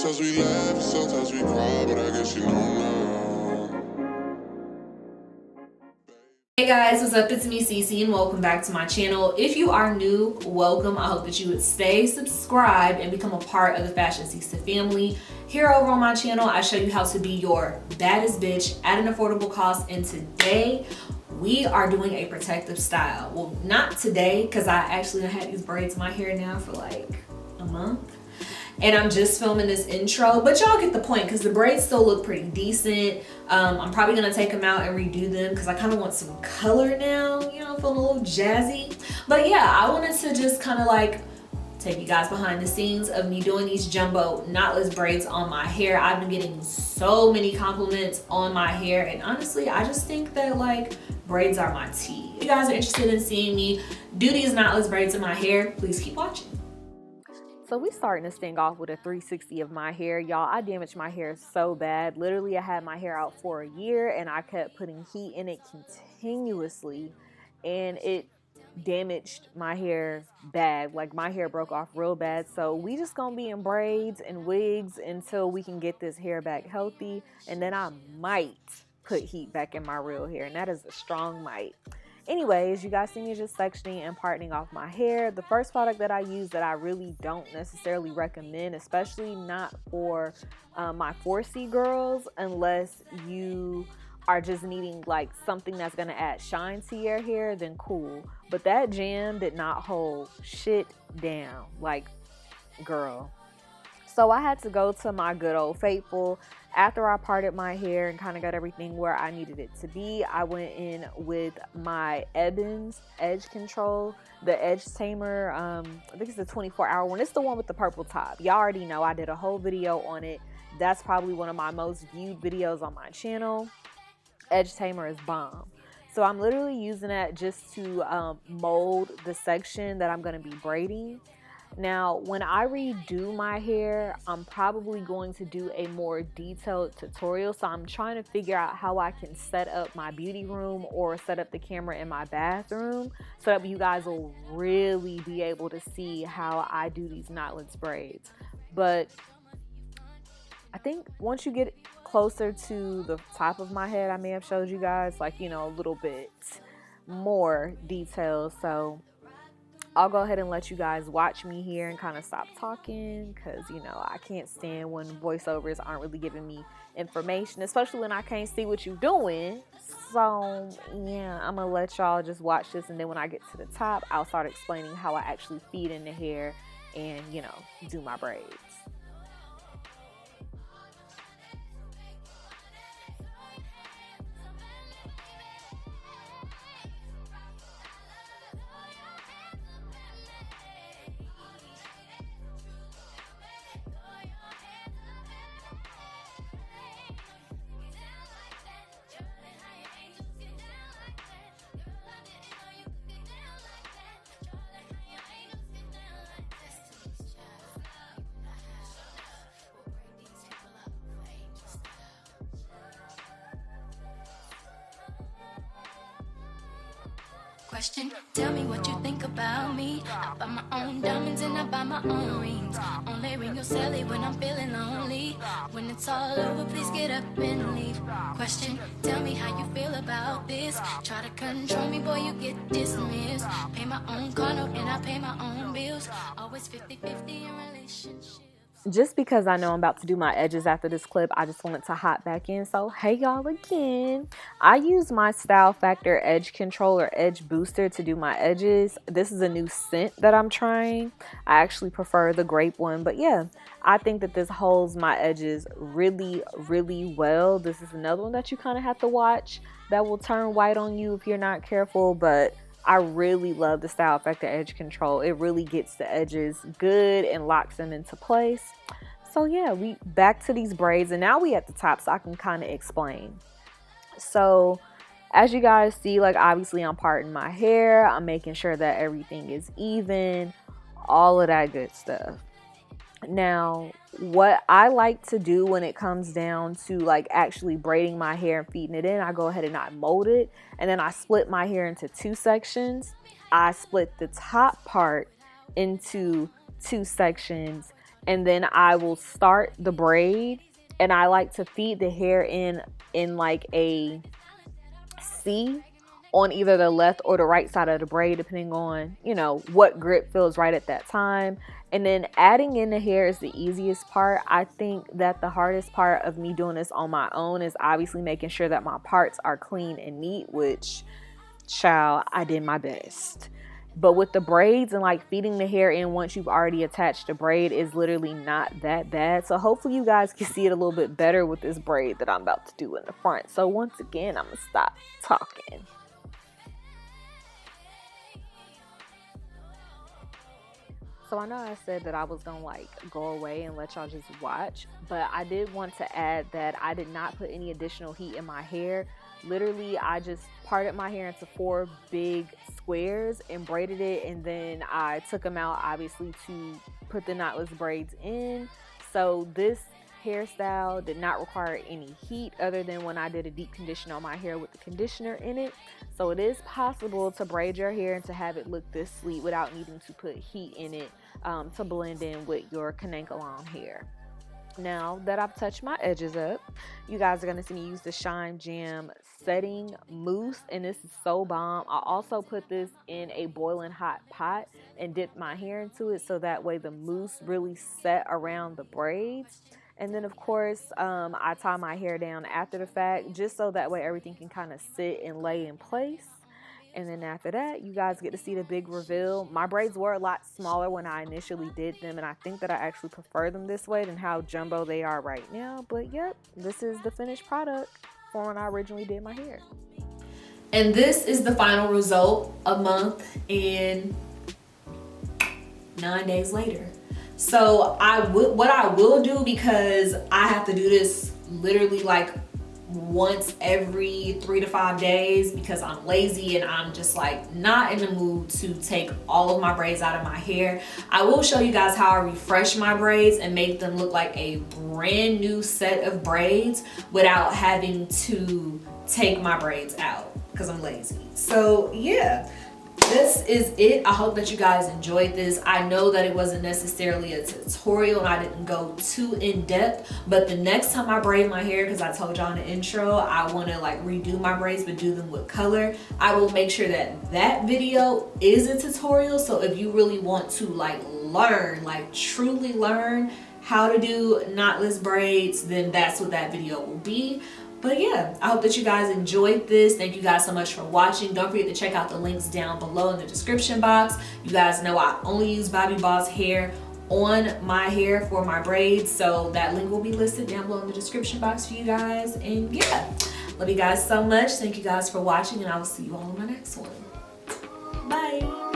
Sometimes we laugh, sometimes we cry, but I guess you know now. Hey guys, what's up? It's me, Cece, and welcome back to my channel. If you are new, welcome. I hope that you would stay subscribed and become a part of the Fashionceesta family. Here over on my channel, I show you how to be your baddest bitch at an affordable cost, and today we are doing a protective style. Well, not today, because I actually had these braids in my hair now for like a month. And I'm just filming this intro, but y'all get the point because the braids still look pretty decent. I'm probably gonna take them out and redo them because I kind of want some color now, you know, feeling a little jazzy. But yeah, I wanted to just kind of like take you guys behind the scenes of me doing these jumbo knotless braids on my hair. I've been getting so many compliments on my hair, and honestly, I just think that like braids are my tea. If you guys are interested in seeing me do these knotless braids in my hair, please keep watching. So we starting this thing off with a 360 of my hair. Y'all, I damaged my hair so bad. Literally, I had my hair out for a year and I kept putting heat in it continuously, and it damaged my hair bad. Like my hair broke off real bad. So we just gonna be in braids and wigs until we can get this hair back healthy, and then I might put heat back in my real hair, and that is a strong might. Anyways, you guys see me just sectioning and parting off my hair. The first product that I use that I really don't necessarily recommend, especially not for my 4C girls, unless you are just needing like something that's gonna add shine to your hair, then cool. But that jam did not hold shit down, like, girl. So I had to go to my good old faithful. After I parted my hair and kind of got everything where I needed it to be, I went in with my Ebin's edge control, the edge tamer. I think it's the 24-hour one. It's the one with the purple top. Y'all already know I did a whole video on it. That's probably one of my most viewed videos on my channel. Edge tamer is bomb. So I'm literally using that just to mold the section that I'm going to be braiding. Now, when I redo my hair, I'm probably going to do a more detailed tutorial. So I'm trying to figure out how I can set up my beauty room or set up the camera in my bathroom so that you guys will really be able to see how I do these knotless braids. But I think once you get closer to the top of my head, I may have showed you guys like, you know, a little bit more details. So I'll go ahead and let you guys watch me here and kind of stop talking because, you know, I can't stand when voiceovers aren't really giving me information, especially when I can't see what you're doing. So, yeah, I'm going to let y'all just watch this, and then when I get to the top, I'll start explaining how I actually feed in the hair and, you know, do my braids. Question, tell me what you think about me. I buy my own diamonds and I buy my own rings. Only ring your celly when I'm feeling lonely. When it's all over, please get up and leave. Question, tell me how you feel about this. Try to control me, boy, you get dismissed. Pay my own car note and I pay my own bills. Always 50-50 in relationships. Just because I know I'm about to do my edges after this clip, I just wanted to hop back in. So hey y'all again. I use my Style Factor Edge Control or Edge Booster to do my edges. This is a new scent that I'm trying. I actually prefer the grape one, but yeah, I think that this holds my edges really, really well. This is another one that you kind of have to watch that will turn white on you if you're not careful, but I really love the Style Factor Edge Control. It really gets the edges good and locks them into place. So yeah, we back to these braids, and now we at the top so I can kind of explain. So as you guys see, like obviously I'm parting my hair. I'm making sure that everything is even, all of that good stuff. Now, what I like to do when it comes down to like actually braiding my hair and feeding it in, I go ahead and I mold it, and then I split my hair into two sections. I split the top part into two sections, and then I will start the braid, and I like to feed the hair in like a C on either the left or the right side of the braid, depending on, you know, what grip feels right at that time. And then adding in the hair is the easiest part. I think that the hardest part of me doing this on my own is obviously making sure that my parts are clean and neat, which, child, I did my best. But with the braids and like feeding the hair in once you've already attached the braid is literally not that bad. So hopefully you guys can see it a little bit better with this braid that I'm about to do in the front. So once again, I'm gonna stop talking. So I know I said that I was gonna like go away and let y'all just watch, but I did want to add that I did not put any additional heat in my hair. Literally, I just parted my hair into 4 big squares and braided it, and then I took them out obviously to put the knotless braids in. So this hairstyle did not require any heat other than when I did a deep condition on my hair with the conditioner in it. So it is possible to braid your hair and to have it look this sleek without needing to put heat in it to blend in with your Canankalon hair. Now that I've touched my edges up, you guys are going to see me use the Shine Jam setting mousse, and this is so bomb. I also put this in a boiling hot pot and dipped my hair into it so that way the mousse really set around the braids. And then of course I tie my hair down after the fact just so that way everything can kind of sit and lay in place. And then after that, you guys get to see the big reveal. My braids were a lot smaller when I initially did them, and I think that I actually prefer them this way than how jumbo they are right now. But yep, this is the finished product from when I originally did my hair. And this is the final result a month and 9 days later. So what I will do, because I have to do this literally like once every 3 to 5 days because I'm lazy and I'm just like not in the mood to take all of my braids out of my hair, I will show you guys how I refresh my braids and make them look like a brand new set of braids without having to take my braids out because I'm lazy. So yeah, this is it. I hope that you guys enjoyed this. I know that it wasn't necessarily a tutorial and I didn't go too in depth, but the next time I braid my hair, because I told y'all in the intro I want to like redo my braids but do them with color, I will make sure that that video is a tutorial. So if you really want to like learn, like truly learn how to do knotless braids, then that's what that video will be. But yeah, I hope that you guys enjoyed this. Thank you guys so much for watching. Don't forget to check out the links down below in the description box. You guys know I only use Bobbi Boss hair on my hair for my braids, so that link will be listed down below in the description box for you guys. And yeah, love you guys so much. Thank you guys for watching, and I will see you all in my next one. Bye.